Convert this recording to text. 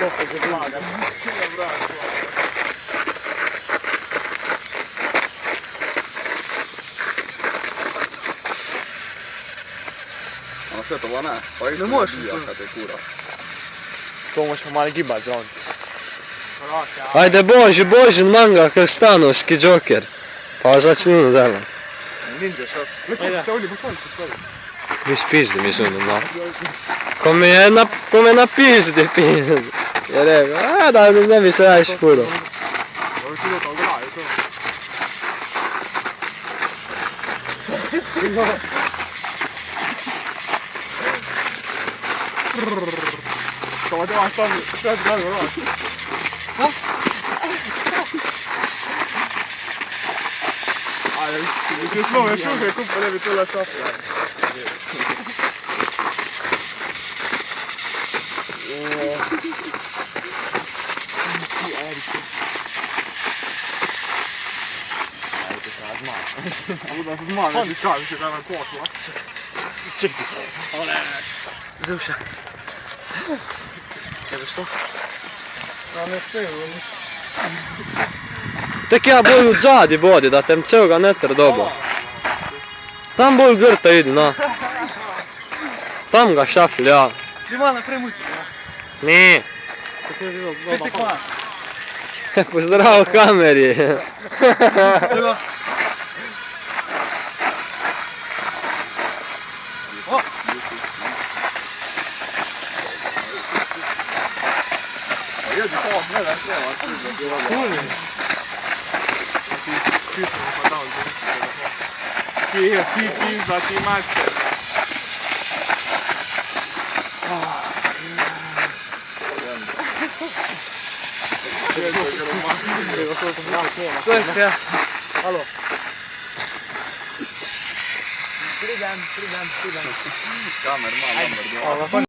soffa che blaga. Ma sve to ona, pa isto Ne možeš bija tu. kad te kura. To možemo mali gibat za on. Ajde Boži, Božin manga krstanovski Joker. Pa začni ono delo. Ninja shop. Ajde. Se ovdje postaviti stavi. Mi spizdi mi su ono. Ko me napizdi pizdi. Je rekao, da ne bi se još puro. Ovo ti to graju to. Kao da vam stavi, sve zgrade vrlo. Ajde, ti slove šuhe kupa, ne bi tu la šafra. Onda se zmane, ti kažeš da nam pošla. Čekaj. Zuša. Evo što? Ne sve, Tek ja boju odzadi bodi, da tem celoga neter dobro. Tam bolj grta idi, na. Tam ga šafil, ja. Ti malo premuci, ja. Nije. Ti si kvar. Pozdrav kameri. Evo. Jedi to, gledaj sve, a ti da bi ovo. Kuli. A ti pismo pa dao ti je si pizda, ti mačke. To je sve. Alo. Pridem. Kamer, malo,